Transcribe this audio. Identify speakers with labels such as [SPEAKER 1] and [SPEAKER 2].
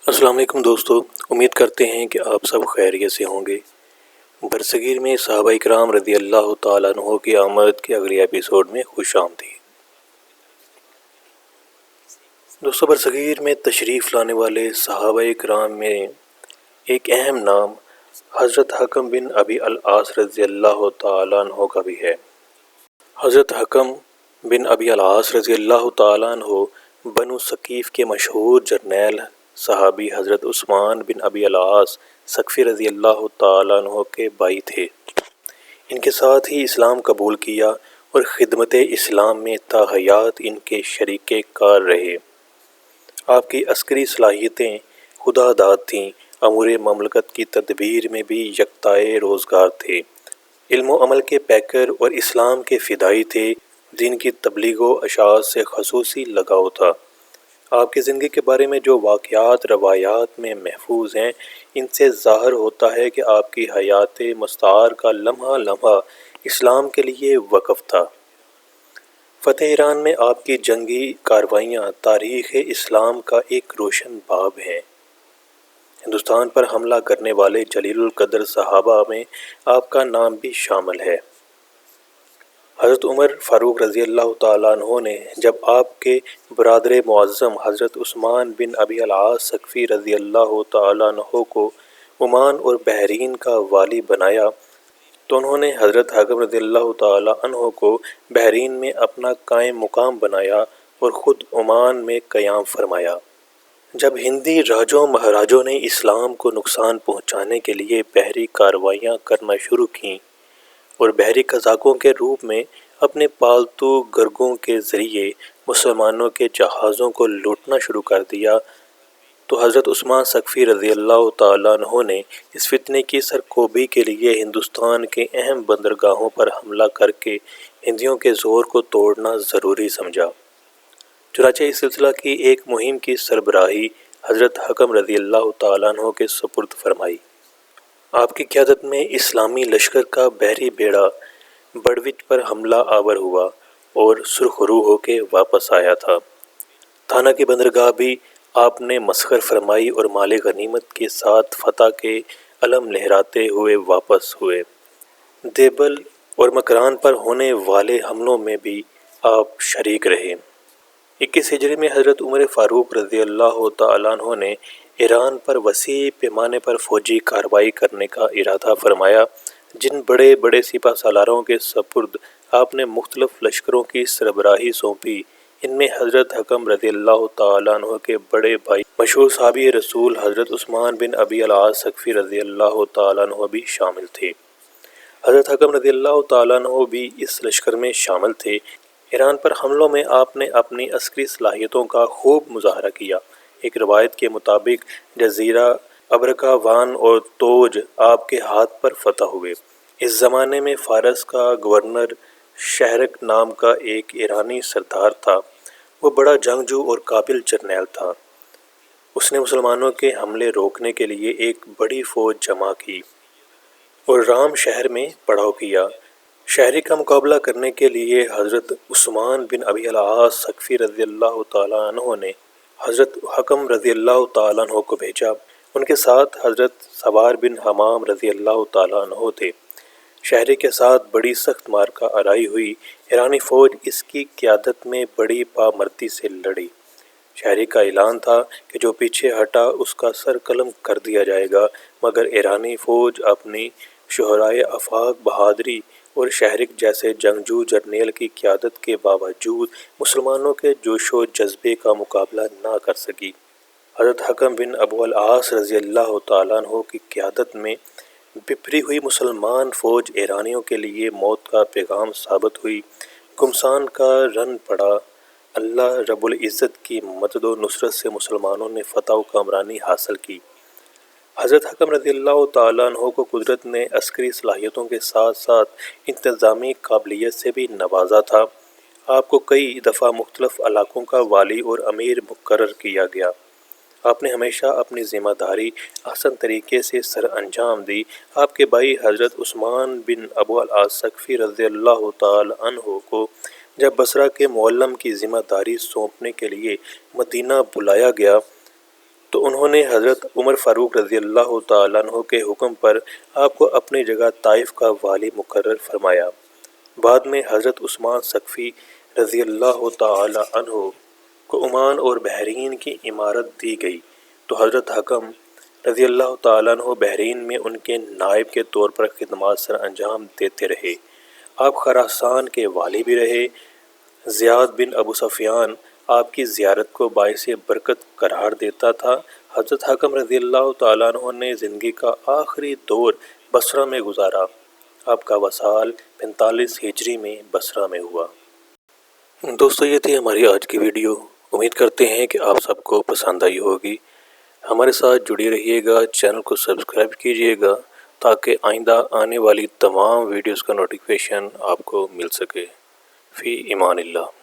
[SPEAKER 1] السلام علیکم دوستو، امید کرتے ہیں کہ آپ سب خیریت سے ہوں گے۔ برصغیر میں صحابہ اکرام رضی اللہ تعالیٰ عنہ کی آمد کے اگلے ایپیسوڈ میں خوش آمدید۔ دوستو، برصغیر میں تشریف لانے والے صحابہ اکرام میں ایک اہم نام حضرت حکم بن ابی العاص رضی اللہ تعالیٰ عنہ کا بھی ہے۔ حضرت حکم بن ابی العاص رضی اللہ تعالیٰ عنہ بنو ثقیف کے مشہور جرنیل صحابی حضرت عثمان بن ابی العاص ثقفی رضی اللہ تعالیٰ عنہ کے بھائی تھے۔ ان کے ساتھ ہی اسلام قبول کیا اور خدمت اسلام میں تا حیات ان کے شریک کار رہے۔ آپ کی عسکری صلاحیتیں خدا داد تھیں، امور مملکت کی تدبیر میں بھی یکتائے روزگار تھے، علم و عمل کے پیکر اور اسلام کے فدائی تھے۔ دین کی تبلیغ و اشاعت سے خصوصی لگاؤ تھا۔ آپ کی زندگی کے بارے میں جو واقعات روایات میں محفوظ ہیں، ان سے ظاہر ہوتا ہے کہ آپ کی حیات مستعار کا لمحہ لمحہ اسلام کے لیے وقف تھا۔ فتح ایران میں آپ کی جنگی کارروائیاں تاریخ اسلام کا ایک روشن باب ہیں۔ ہندوستان پر حملہ کرنے والے جلیل القدر صحابہ میں آپ کا نام بھی شامل ہے۔ حضرت عمر فاروق رضی اللہ تعالیٰ عنہ نے جب آپ کے برادر معظم حضرت عثمان بن ابی العاص ثقفی رضی اللہ تعالیٰ عنہ کو عمان اور بحرین کا والی بنایا تو انہوں نے حضرت حکم رضی اللہ تعالیٰ عنہ کو بحرین میں اپنا قائم مقام بنایا اور خود عمان میں قیام فرمایا۔ جب ہندی راجوں مہاراجوں نے اسلام کو نقصان پہنچانے کے لیے بحری کارروائیاں کرنا شروع کیں اور بحری قزاقوں کے روپ میں اپنے پالتو گرگوں کے ذریعے مسلمانوں کے جہازوں کو لوٹنا شروع کر دیا تو حضرت عثمان ثقفی رضی اللہ تعالیٰ عنہ نے اس فتنے کی سرکوبی کے لیے ہندوستان کے اہم بندرگاہوں پر حملہ کر کے ہندیوں کے زور کو توڑنا ضروری سمجھا۔ چنانچہ اس سلسلہ کی ایک مہم کی سربراہی حضرت حکم رضی اللہ تعالیٰ عنہ کے سپرد فرمائی۔ آپ کی قیادت میں اسلامی لشکر کا بحری بیڑا بڑوچ پر حملہ آور ہوا اور سرخرو ہو کے واپس آیا تھا۔ تھانہ کی بندرگاہ بھی آپ نے مسخر فرمائی اور مال غنیمت کے ساتھ فتح کے علم لہراتے ہوئے واپس ہوئے۔ دیبل اور مکران پر ہونے والے حملوں میں بھی آپ شریک رہے۔ 21 ہجری میں حضرت عمر فاروق رضی اللہ تعالیٰ عنہ نے ایران پر وسیع پیمانے پر فوجی کارروائی کرنے کا ارادہ فرمایا۔ جن بڑے بڑے سپہ سالاروں کے سپرد آپ نے مختلف لشکروں کی سربراہی سونپی، ان میں حضرت حکم رضی اللہ تعالیٰ عنہ کے بڑے بھائی مشہور صحابی رسول حضرت عثمان بن ابی العاص ثقفی رضی اللہ تعالیٰ عنہ بھی شامل تھے۔ حضرت حکم رضی اللہ تعالیٰ عنہ بھی اس لشکر میں شامل تھے۔ ایران پر حملوں میں آپ نے اپنی عسکری صلاحیتوں کا خوب مظاہرہ کیا۔ ایک روایت کے مطابق جزیرہ ابرکاوان اور توج آپ کے ہاتھ پر فتح ہوئے۔ اس زمانے میں فارس کا گورنر شہرک نام کا ایک ایرانی سردار تھا۔ وہ بڑا جنگجو اور قابل جرنیل تھا۔ اس نے مسلمانوں کے حملے روکنے کے لیے ایک بڑی فوج جمع کی اور رام شہر میں پڑاؤ کیا۔ شہرک کا مقابلہ کرنے کے لیے حضرت عثمان بن ابی العاص ثقفی رضی اللہ تعالیٰ عنہ نے حضرت حکم رضی اللہ تعالیٰ عنہ کو بھیجا۔ ان کے ساتھ حضرت سوار بن حمام رضی اللہ تعالیٰ عنہ تھے۔ شہری کے ساتھ بڑی سخت مارکہ آرائی ہوئی۔ ایرانی فوج اس کی قیادت میں بڑی پامردی سے لڑی۔ شہری کا اعلان تھا کہ جو پیچھے ہٹا اس کا سر قلم کر دیا جائے گا، مگر ایرانی فوج اپنی شہرائے آفاق بہادری اور شہرک جیسے جنگجو جرنیل کی قیادت کے باوجود مسلمانوں کے جوش و جذبے کا مقابلہ نہ کر سکی۔ حضرت حکم بن ابو العاص رضی اللہ تعالیٰ عنہ کی قیادت میں بپھری ہوئی مسلمان فوج ایرانیوں کے لیے موت کا پیغام ثابت ہوئی۔ گھمسان کا رن پڑا۔ اللہ رب العزت کی مدد و نصرت سے مسلمانوں نے فتح و کامرانی حاصل کی۔ حضرت حکم رضی اللہ تعالیٰ عنہ کو قدرت نے عسکری صلاحیتوں کے ساتھ ساتھ انتظامی قابلیت سے بھی نوازا تھا۔ آپ کو کئی دفعہ مختلف علاقوں کا والی اور امیر مقرر کیا گیا۔ آپ نے ہمیشہ اپنی ذمہ داری احسن طریقے سے سر انجام دی۔ آپ کے بھائی حضرت عثمان بن ابو العاص ثقفی رضی اللہ تعالی عنہ کو جب بصرہ کے معلم کی ذمہ داری سونپنے کے لیے مدینہ بلایا گیا تو انہوں نے حضرت عمر فاروق رضی اللہ تعالیٰ عنہ کے حکم پر آپ کو اپنی جگہ طائف کا والی مقرر فرمایا۔ بعد میں حضرت عثمان ثقفی رضی اللہ تعالیٰ عنہ کو عمان اور بحرین کی امارت دی گئی، تو حضرت حکم رضی اللہ تعالیٰ عنہ بحرین میں ان کے نائب کے طور پر خدمات سر انجام دیتے رہے۔ آپ خراسان کے والی بھی رہے۔ زیاد بن ابو سفیان آپ کی زیارت کو باعث برکت قرار دیتا تھا۔ حضرت حکم رضی اللہ تعالیٰ عنہ نے زندگی کا آخری دور بصرہ میں گزارا۔ آپ کا وصال 45 ہجری میں بصرہ میں ہوا۔ دوستو، یہ تھی ہماری آج کی ویڈیو۔ امید کرتے ہیں کہ آپ سب کو پسند آئی ہوگی۔ ہمارے ساتھ جڑے رہیے گا، چینل کو سبسکرائب کیجیے گا تاکہ آئندہ آنے والی تمام ویڈیوز کا نوٹیفیکیشن آپ کو مل سکے۔ فی امان اللہ۔